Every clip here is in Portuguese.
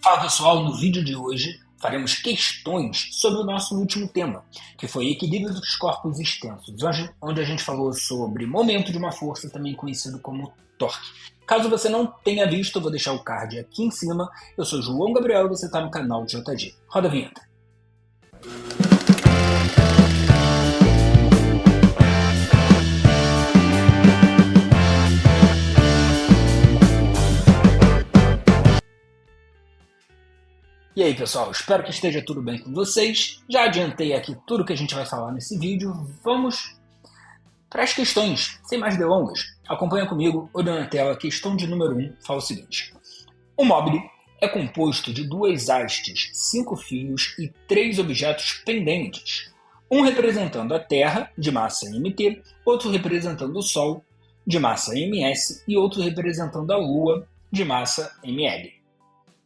Fala pessoal, no vídeo de hoje faremos questões sobre o nosso último tema, que foi equilíbrio dos corpos extensos, onde a gente falou sobre momento de uma força, também conhecido como torque. Caso você não tenha visto, eu vou deixar o card aqui em cima. Eu sou João Gabriel e você está no canal de JG. Roda a vinheta. E aí pessoal, espero que esteja tudo bem com vocês. Já adiantei aqui tudo que a gente vai falar nesse vídeo. Vamos para as questões, sem mais delongas. Acompanha comigo, olhando na tela, questão de número 1, fala o seguinte. O mobile é composto de duas hastes, 5 fios e 3 objetos pendentes. Um representando a Terra, de massa mt, outro representando o Sol, de massa ms, e outro representando a Lua, de massa ml.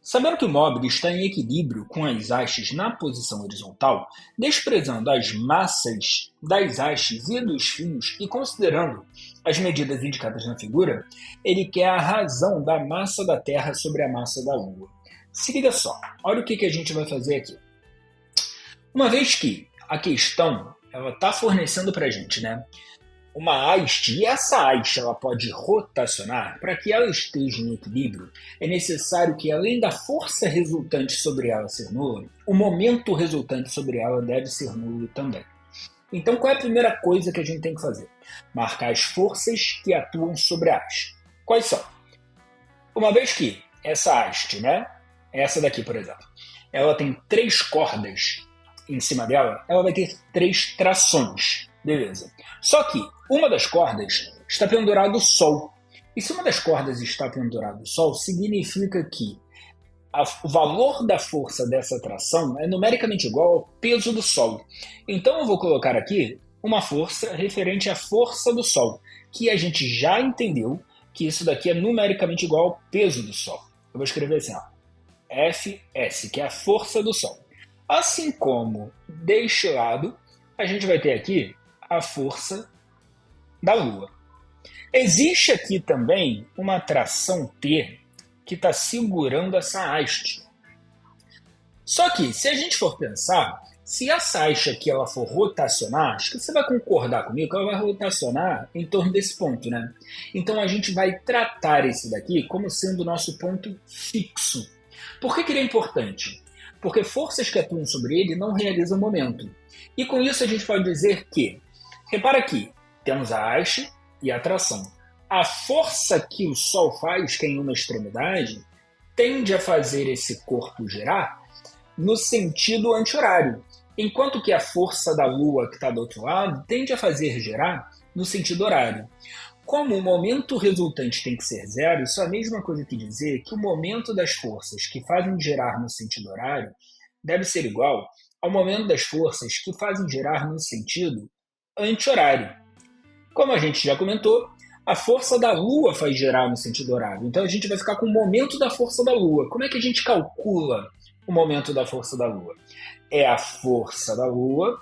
Sabendo que o móvel está em equilíbrio com as hastes na posição horizontal, desprezando as massas das hastes e dos fios e considerando as medidas indicadas na figura, ele quer a razão da massa da Terra sobre a massa da Lua. Se liga só, olha o que a gente vai fazer aqui. Uma vez que a questão está fornecendo para a gente, uma haste, e essa haste ela pode rotacionar. Para que ela esteja em equilíbrio, é necessário que, além da força resultante sobre ela ser nula, o momento resultante sobre ela deve ser nulo também. Então, qual é a primeira coisa que a gente tem que fazer? Marcar as forças que atuam sobre a haste. Quais são? Uma vez que essa haste, essa daqui, por exemplo, ela tem 3 cordas em cima dela, ela vai ter 3 trações. Beleza. Só que uma das cordas está pendurado o Sol. E se uma das cordas está pendurado o Sol, significa que o valor da força dessa tração é numericamente igual ao peso do Sol. Então eu vou colocar aqui uma força referente à força do Sol, que a gente já entendeu que isso daqui é numericamente igual ao peso do Sol. Eu vou escrever assim, Fs, que é a força do Sol. Assim como deste lado, a gente vai ter aqui a força da Lua. Existe aqui também uma tração T que está segurando essa haste. Só que, se a gente for pensar, se essa haste aqui ela for rotacionar, acho que você vai concordar comigo que ela vai rotacionar em torno desse ponto, Então a gente vai tratar esse daqui como sendo o nosso ponto fixo. Por que ele é importante? Porque forças que atuam sobre ele não realizam momento. E com isso a gente pode dizer que, repara aqui, temos a haste e a tração. A força que o Sol faz, que é em uma extremidade, tende a fazer esse corpo girar no sentido anti-horário, enquanto que a força da Lua, que está do outro lado, tende a fazer girar no sentido horário. Como o momento resultante tem que ser zero, isso é a mesma coisa que dizer que o momento das forças que fazem girar no sentido horário deve ser igual ao momento das forças que fazem girar no sentido anti-horário. Como a gente já comentou, a força da Lua faz girar no sentido horário. Então a gente vai ficar com o momento da força da Lua. Como é que a gente calcula o momento da força da Lua? É a força da Lua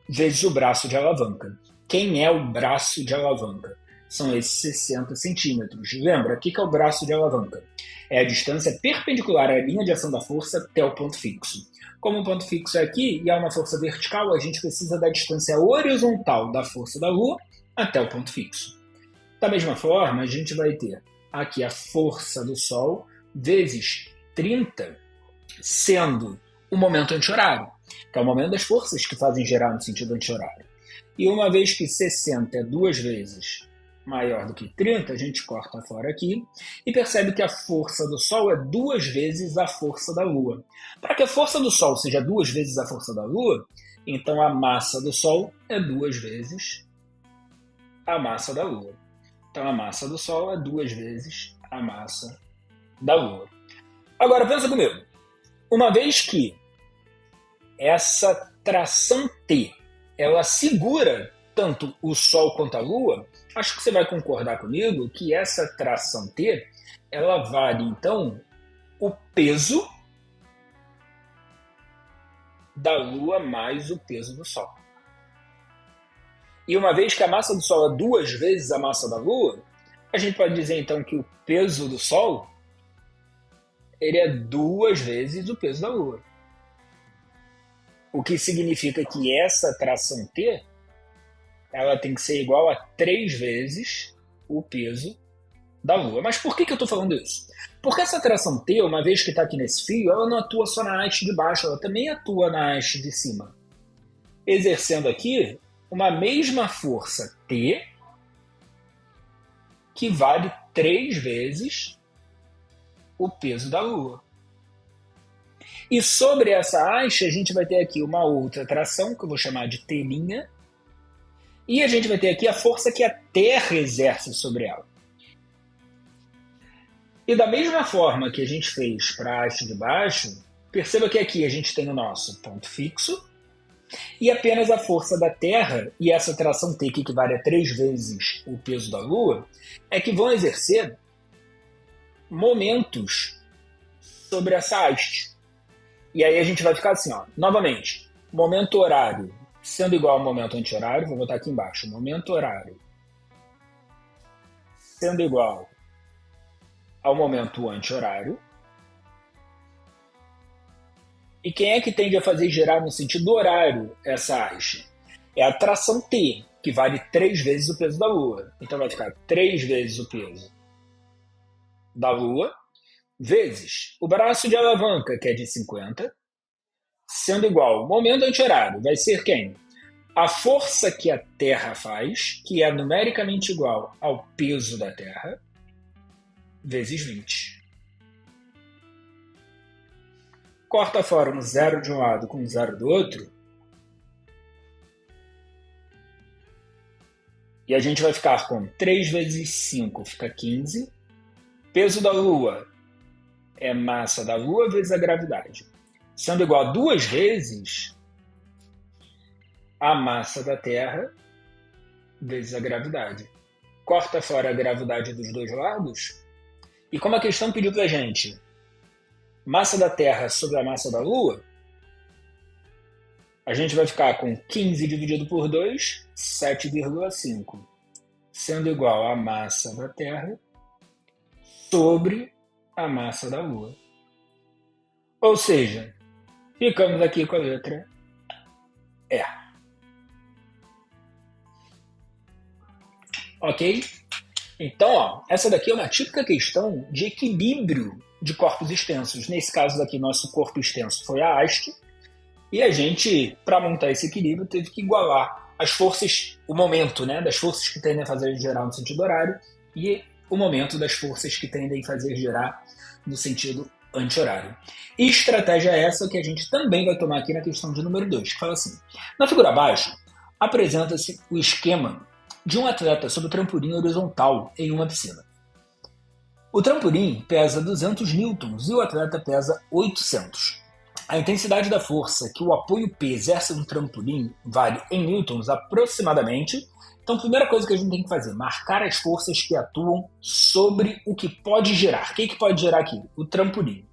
vezes o braço de alavanca. Quem é o braço de alavanca? São esses 60 centímetros. Lembra, o que é o braço de alavanca? É a distância perpendicular à linha de ação da força até o ponto fixo. Como o ponto fixo é aqui e há uma força vertical, a gente precisa da distância horizontal da força da Lua até o ponto fixo. Da mesma forma, a gente vai ter aqui a força do Sol vezes 30, sendo o momento anti-horário, que é o momento das forças que fazem girar no sentido anti-horário. E uma vez que 60 é 2 vezes maior do que 30, a gente corta fora aqui e percebe que a força do Sol é 2 vezes a força da Lua. Para que a força do Sol seja 2 vezes a força da Lua, então a massa do Sol é 2 vezes a massa da Lua. Então a massa do Sol é 2 vezes a massa da Lua. Agora pensa comigo, uma vez que essa tração T ela segura tanto o Sol quanto a Lua, acho que você vai concordar comigo que essa tração T, ela vale, então, o peso da Lua mais o peso do Sol. E uma vez que a massa do Sol é 2 vezes a massa da Lua, a gente pode dizer, então, que o peso do Sol ele é 2 vezes o peso da Lua. O que significa que essa tração T ela tem que ser igual a 3 vezes o peso da Lua. Mas por que eu estou falando isso? Porque essa tração T, uma vez que está aqui nesse fio, ela não atua só na haste de baixo, ela também atua na haste de cima. Exercendo aqui uma mesma força T que vale 3 vezes o peso da Lua. E sobre essa haste, a gente vai ter aqui uma outra tração, que eu vou chamar de T', e a gente vai ter aqui a força que a Terra exerce sobre ela. E da mesma forma que a gente fez para a haste de baixo, perceba que aqui a gente tem o nosso ponto fixo, e apenas a força da Terra e essa tração T, que equivale a 3 vezes o peso da Lua, é que vão exercer momentos sobre essa haste. E aí a gente vai ficar assim, ó, novamente, momento horário sendo igual ao momento anti-horário, vou botar aqui embaixo, momento horário sendo igual ao momento anti-horário. E quem é que tende a fazer girar no sentido horário essa haste? É a tração T, que vale 3 vezes o peso da Lua. Então vai ficar 3 vezes o peso da Lua, vezes o braço de alavanca, que é de 50, sendo igual ao momento anti-horário. Vai ser quem? A força que a Terra faz, que é numericamente igual ao peso da Terra, vezes 20. Corta fora um zero de um lado com um zero do outro. E a gente vai ficar com 3 vezes 5, fica 15. Peso da Lua é massa da Lua vezes a gravidade. Sendo igual a 2 vezes a massa da Terra vezes a gravidade. Corta fora a gravidade dos dois lados. E como a questão pediu pra gente massa da Terra sobre a massa da Lua, a gente vai ficar com 15 dividido por 2, 7,5, sendo igual a massa da Terra sobre a massa da Lua. Ou seja, ficamos aqui com a letra E. Ok? Então, ó, essa daqui é uma típica questão de equilíbrio de corpos extensos. Nesse caso daqui, nosso corpo extenso foi a haste, e a gente, para montar esse equilíbrio, teve que igualar as forças, o momento, né, das forças que tendem a fazer girar no sentido horário e o momento das forças que tendem a fazer girar no sentido anti-horário. E estratégia é essa que a gente também vai tomar aqui na questão de número 2, que fala assim: na figura abaixo, apresenta-se o esquema de um atleta sobre o trampolim horizontal em uma piscina. O trampolim pesa 200 newtons e o atleta pesa 800. A intensidade da força que o apoio P exerce no trampolim vale em newtons aproximadamente. Então, a primeira coisa que a gente tem que fazer, marcar as forças que atuam sobre o que pode girar. O que pode girar aqui? O trampolim.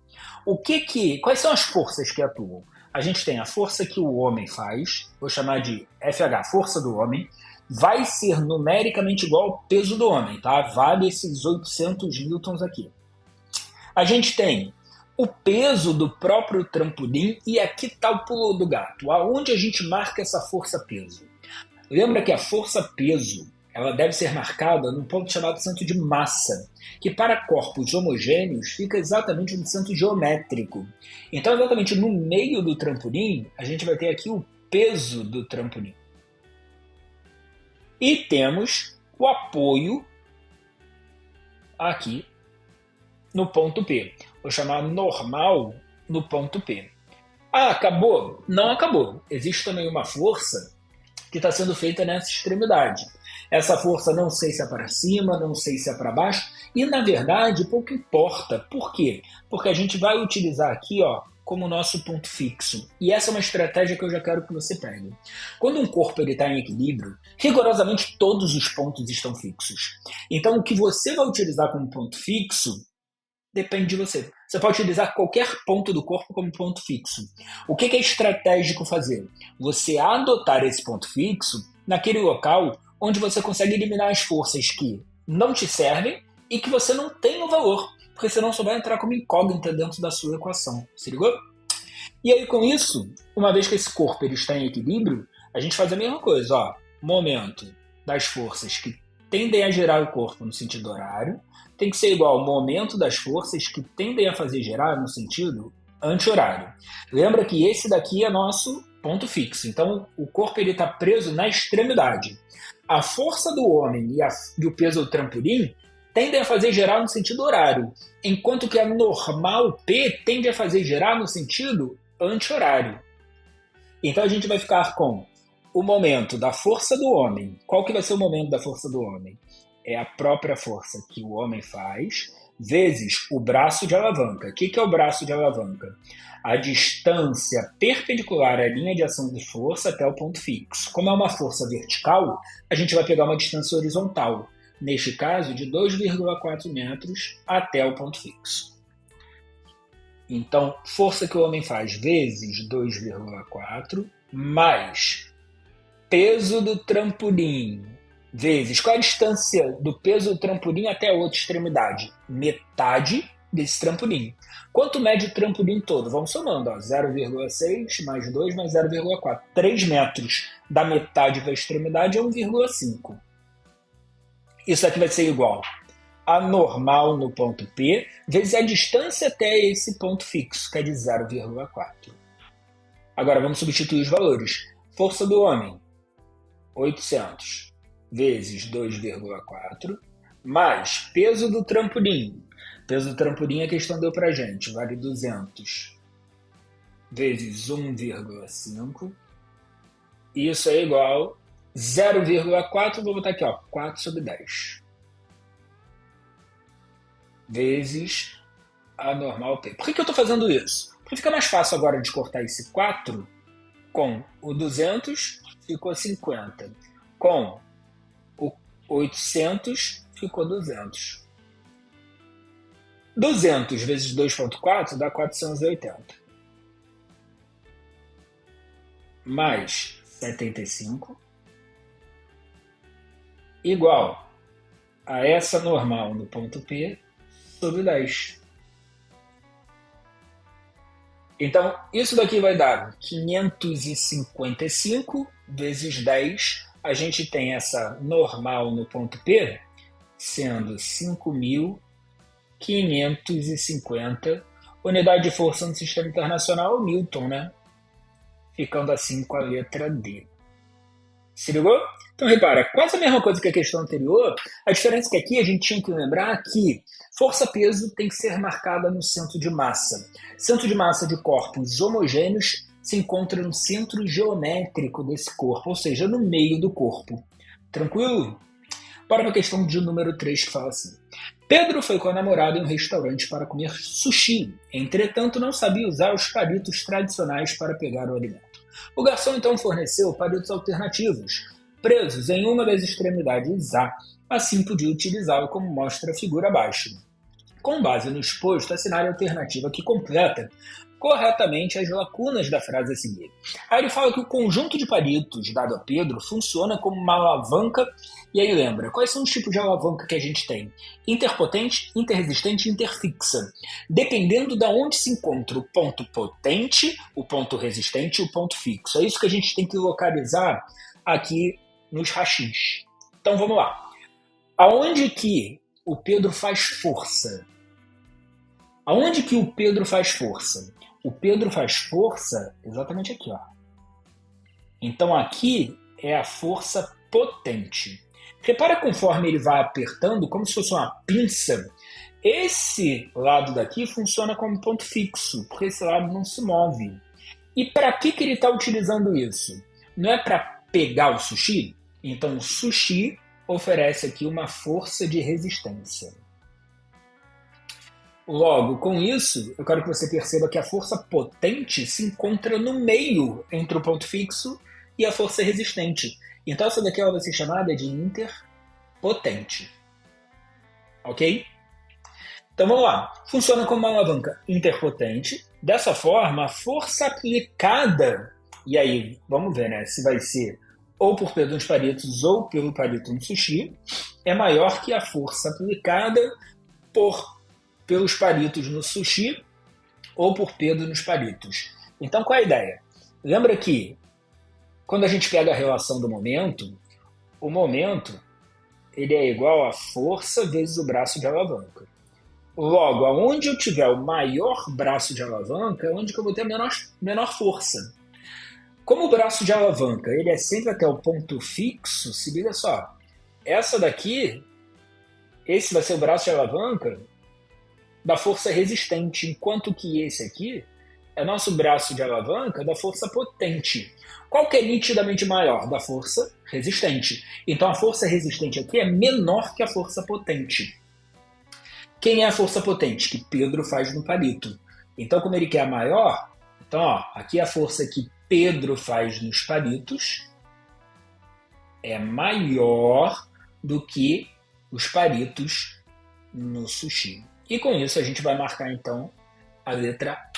Quais são as forças que atuam? A gente tem a força que o homem faz, vou chamar de FH, força do homem, vai ser numericamente igual ao peso do homem, tá? Vale esses 800 newtons aqui. A gente tem o peso do próprio trampolim e aqui está o pulo do gato. Aonde a gente marca essa força-peso? Lembra que a força-peso ela deve ser marcada num ponto chamado centro de massa, que para corpos homogêneos fica exatamente no centro geométrico. Então, exatamente no meio do trampolim, a gente vai ter aqui o peso do trampolim. E temos o apoio aqui no ponto P. Vou chamar normal no ponto P. Ah, acabou? Não acabou. Existe também uma força que está sendo feita nessa extremidade. Essa força não sei se é para cima, não sei se é para baixo, e na verdade pouco importa. Por quê? Porque a gente vai utilizar aqui, ó, como nosso ponto fixo. E essa é uma estratégia que eu já quero que você pegue. Quando um corpo está em equilíbrio, rigorosamente todos os pontos estão fixos. Então o que você vai utilizar como ponto fixo depende de você. Você pode utilizar qualquer ponto do corpo como ponto fixo. O que é estratégico fazer? Você adotar esse ponto fixo naquele local onde você consegue eliminar as forças que não te servem e que você não tem o valor. porque senão só vai entrar como incógnita dentro da sua equação. Se ligou? E aí, com isso, uma vez que esse corpo ele está em equilíbrio, a gente faz a mesma coisa. Ó, momento das forças que tendem a girar o corpo no sentido horário tem que ser igual ao momento das forças que tendem a fazer girar no sentido anti-horário. Lembra que esse daqui é nosso ponto fixo. Então, o corpo está preso na extremidade. A força do homem e o peso do trampolim tendem a fazer girar no sentido horário, enquanto que a normal P tende a fazer girar no sentido anti-horário. Então, a gente vai ficar com o momento da força do homem. Qual que vai ser o momento da força do homem? É a própria força que o homem faz, vezes o braço de alavanca. O que é o braço de alavanca? A distância perpendicular à linha de ação de força até o ponto fixo. Como é uma força vertical, a gente vai pegar uma distância horizontal. Neste caso, de 2,4 metros até o ponto fixo. Então, força que o homem faz vezes 2,4 mais peso do trampolim vezes qual a distância do peso do trampolim até a outra extremidade? Metade desse trampolim. Quanto mede o trampolim todo? Vamos somando, 0,6 mais 2 mais 0,4. 3 metros da metade para a extremidade é 1,5. Isso aqui vai ser igual a normal no ponto P vezes a distância até esse ponto fixo, que é de 0,4. Agora vamos substituir os valores. Força do homem, 800 vezes 2,4, mais peso do trampolim. Peso do trampolim a questão deu pra gente, vale 200 vezes 1,5. Isso é igual 0,4, vou botar aqui, 4 sobre 10. Vezes a normal P. Por que eu estou fazendo isso? Porque fica mais fácil agora de cortar esse 4 com o 200, ficou 50. Com o 800, ficou 200. 200 vezes 2,4 dá 480. Mais 75 igual a essa normal no ponto P sobre 10. Então, isso daqui vai dar 555 vezes 10. A gente tem essa normal no ponto P sendo 5.550. Unidade de força no sistema internacional, Newton, né? Ficando assim com a letra D. Se ligou? Então, repara, quase a mesma coisa que a questão anterior. A diferença é que aqui a gente tinha que lembrar que força-peso tem que ser marcada no centro de massa. Centro de massa de corpos homogêneos se encontra no centro geométrico desse corpo, ou seja, no meio do corpo. Tranquilo? Bora para a questão de número 3, que fala assim. Pedro foi com a namorada em um restaurante para comer sushi. Entretanto, não sabia usar os palitos tradicionais para pegar o alimento. O garçom então forneceu palitos alternativos, presos em uma das extremidades A. Assim podia utilizá-lo como mostra a figura abaixo. Com base no exposto, assinale a alternativa que completa corretamente as lacunas da frase a seguir. Aí ele fala que o conjunto de palitos dado a Pedro funciona como uma alavanca. E aí lembra, quais são os tipos de alavanca que a gente tem? Interpotente, interresistente e interfixa. Dependendo de onde se encontra o ponto potente, o ponto resistente e o ponto fixo. É isso que a gente tem que localizar aqui nos rachis. Então vamos lá. Aonde que o Pedro faz força? Aonde que o Pedro faz força? O Pedro faz força exatamente aqui, ó. Então aqui é a força potente. Repara conforme ele vai apertando, como se fosse uma pinça, esse lado daqui funciona como ponto fixo, porque esse lado não se move. E para que ele está utilizando isso? Não é para pegar o sushi? Então o sushi oferece aqui uma força de resistência. Logo, com isso, eu quero que você perceba que a força potente se encontra no meio entre o ponto fixo e a força resistente. Então essa daqui ela vai ser chamada de interpotente. Ok? Então vamos lá. Funciona como uma alavanca interpotente. Dessa forma, a força aplicada, e aí vamos ver, né, se vai ser ou por Pedro nos palitos ou pelo palito no sushi, é maior que a força aplicada por pelos palitos no sushi ou por Pedro nos palitos. Então, qual é a ideia? Lembra que quando a gente pega a relação do momento, o momento ele é igual a força vezes o braço de alavanca. Logo, aonde eu tiver o maior braço de alavanca, é onde que eu vou ter a menor força. Como o braço de alavanca ele é sempre até o ponto fixo, se liga só, essa daqui, esse vai ser o braço de alavanca da força resistente, enquanto que esse aqui é nosso braço de alavanca da força potente. Qual que é nitidamente maior? Da força resistente. Então a força resistente aqui é menor que a força potente. Quem é a força potente? Que Pedro faz no palito. Então, como ele quer a maior, então ó, aqui a força que Pedro faz nos palitos é maior do que os palitos no sushi. E com isso a gente vai marcar então a letra A.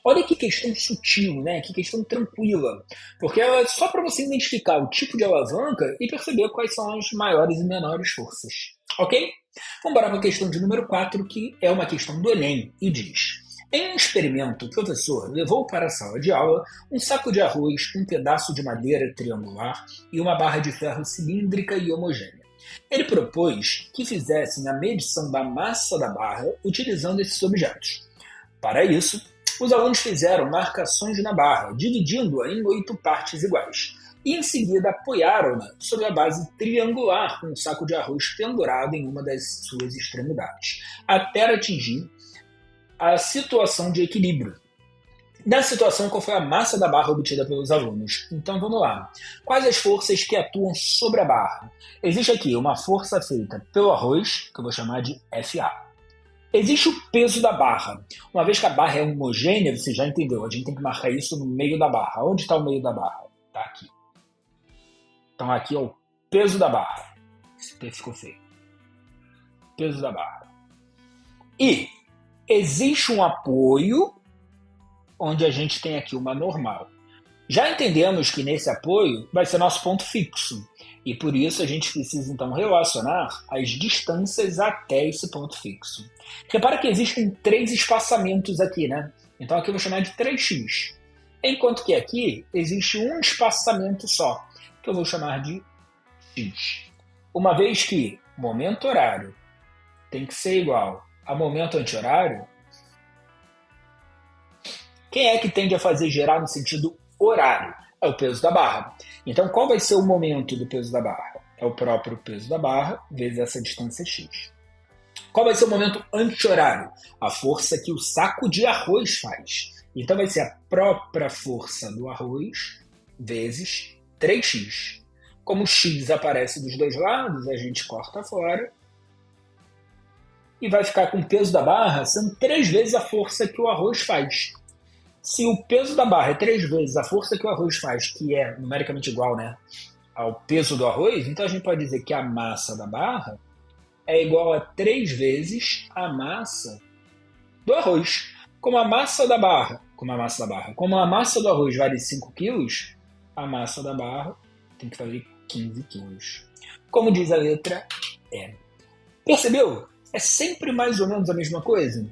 Olha que questão sutil, né? Que questão tranquila. Porque ela é só para você identificar o tipo de alavanca e perceber quais são as maiores e menores forças. Ok? Vamos para a questão de número 4, que é uma questão do Enem, e diz: em um experimento, o professor levou para a sala de aula um saco de arroz, um pedaço de madeira triangular e uma barra de ferro cilíndrica e homogênea. Ele propôs que fizessem a medição da massa da barra utilizando esses objetos. Para isso, os alunos fizeram marcações na barra, dividindo-a em 8 partes iguais, e em seguida apoiaram-na sobre a base triangular com um saco de arroz pendurado em uma das suas extremidades, até atingir a situação de equilíbrio. Na situação, qual foi a massa da barra obtida pelos alunos? Então vamos lá. Quais as forças que atuam sobre a barra? Existe aqui uma força feita pelo arroz, que eu vou chamar de FA. Existe o peso da barra. Uma vez que a barra é homogênea, você já entendeu, a gente tem que marcar isso no meio da barra. Onde está o meio da barra? Está aqui. Então aqui é o peso da barra. Esse P ficou feio. Peso da barra. E existe um apoio onde a gente tem aqui uma normal. Já entendemos que nesse apoio vai ser nosso ponto fixo. E por isso a gente precisa então relacionar as distâncias até esse ponto fixo. Repara que existem 3 espaçamentos aqui, né? Então aqui eu vou chamar de 3x. Enquanto que aqui existe um espaçamento só, que eu vou chamar de x. Uma vez que momento horário tem que ser igual a momento anti-horário, quem é que tende a fazer girar no sentido horário? É o peso da barra. Então, qual vai ser o momento do peso da barra? É o próprio peso da barra vezes essa distância x. Qual vai ser o momento anti-horário? A força que o saco de arroz faz. Então, vai ser a própria força do arroz vezes 3x. Como x aparece dos dois lados, a gente corta fora. E vai ficar com o peso da barra sendo 3 vezes a força que o arroz faz. Se o peso da barra é 3 vezes a força que o arroz faz, que é numericamente igual, né, ao peso do arroz, então a gente pode dizer que a massa da barra é igual a 3 vezes a massa do arroz. Como a massa do arroz vale 5 quilos, a massa da barra tem que valer 15 quilos. Como diz a letra E. Percebeu? É sempre mais ou menos a mesma coisa?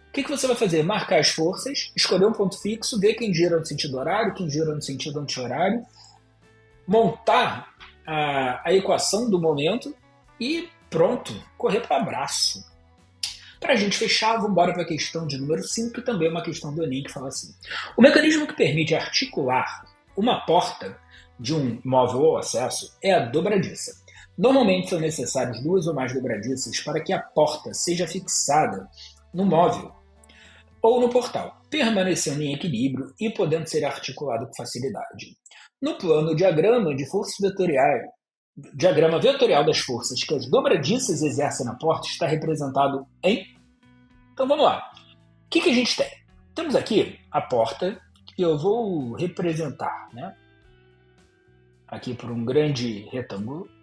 O que você vai fazer? Marcar as forças, escolher um ponto fixo, ver quem gira no sentido horário, quem gira no sentido anti-horário, montar a equação do momento e pronto, correr para abraço. Para a gente fechar, vamos embora para a questão de número 5, que também é uma questão do Enem, que fala assim: o mecanismo que permite articular uma porta de um móvel ou acesso é a dobradiça. Normalmente são necessárias 2 ou mais dobradiças para que a porta seja fixada no móvel ou no portal, permanecendo em equilíbrio e podendo ser articulado com facilidade. No plano diagrama de forças vetoriais, diagrama vetorial das forças que as dobradiças exercem na porta está representado em... Então vamos lá. O que a gente tem? Temos aqui a porta, que eu vou representar, né, aqui por um grande retângulo.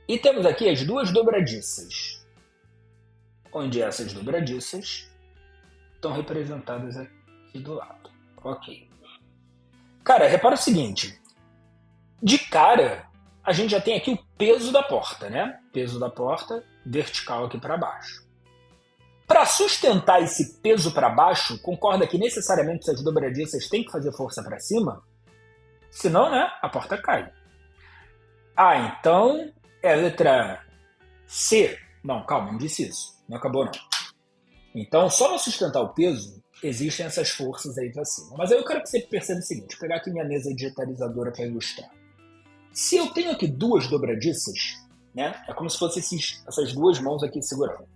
E temos aqui as 2 dobradiças, onde essas dobradiças estão representadas aqui do lado. Ok. Cara, repara o seguinte. De cara, a gente já tem aqui o peso da porta, né? Peso da porta vertical aqui para baixo. Para sustentar esse peso para baixo, concorda que necessariamente essas dobradiças têm que fazer força para cima? Senão, né, a porta cai. Ah, então é a letra C. Não, calma, não disse isso. Não acabou, não. Então, só para sustentar o peso, existem essas forças aí para cima. Mas aí eu quero que você perceba o seguinte, vou pegar aqui minha mesa digitalizadora para ilustrar. Se eu tenho aqui duas dobradiças, né, é como se fossem essas duas mãos aqui segurando.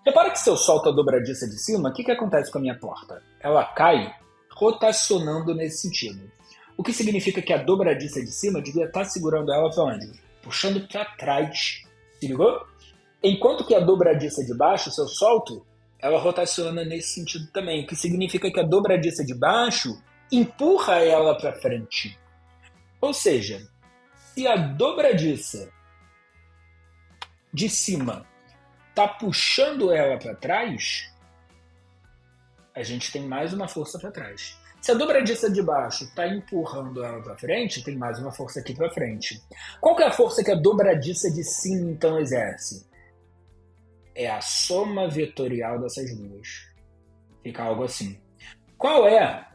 Repara que se eu solto a dobradiça de cima, o que acontece com a minha porta? Ela cai rotacionando nesse sentido. O que significa que a dobradiça de cima devia estar segurando ela para onde? Puxando para trás. Se ligou? Enquanto que a dobradiça de baixo, se eu solto, ela rotaciona nesse sentido também. O que significa que a dobradiça de baixo empurra ela para frente. Ou seja, se a dobradiça de cima está puxando ela para trás, a gente tem mais uma força para trás. Se a dobradiça de baixo está empurrando ela para frente, tem mais uma força aqui para frente. Qual que é a força que a dobradiça de cima então exerce? É a soma vetorial dessas duas. Fica algo assim. Qual é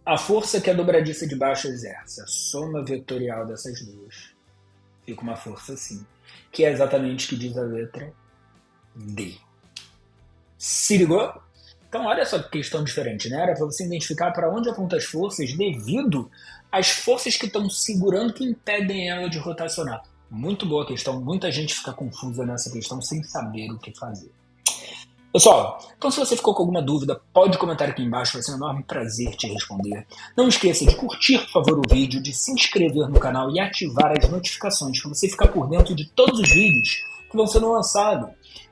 a força que a dobradiça de baixo exerce? A soma vetorial dessas duas. Fica uma força assim. Que é exatamente o que diz a letra D. Se ligou? Então olha só que questão diferente, né? Era para você identificar para onde apontam as forças devido às forças que estão segurando, que impedem ela de rotacionar. Muito boa questão, muita gente fica confusa nessa questão sem saber o que fazer. Pessoal, então se você ficou com alguma dúvida, pode comentar aqui embaixo, vai ser um enorme prazer te responder. Não esqueça de curtir, por favor, o vídeo, de se inscrever no canal e ativar as notificações para você ficar por dentro de todos os vídeos que vão sendo lançados.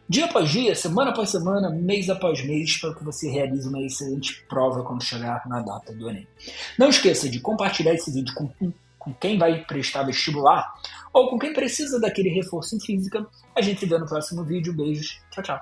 Dia após dia, semana após semana, mês após mês, para que você realize uma excelente prova quando chegar na data do Enem. Não esqueça de compartilhar esse vídeo com quem vai prestar vestibular ou com quem precisa daquele reforço em física. A gente se vê no próximo vídeo. Beijos. Tchau, tchau.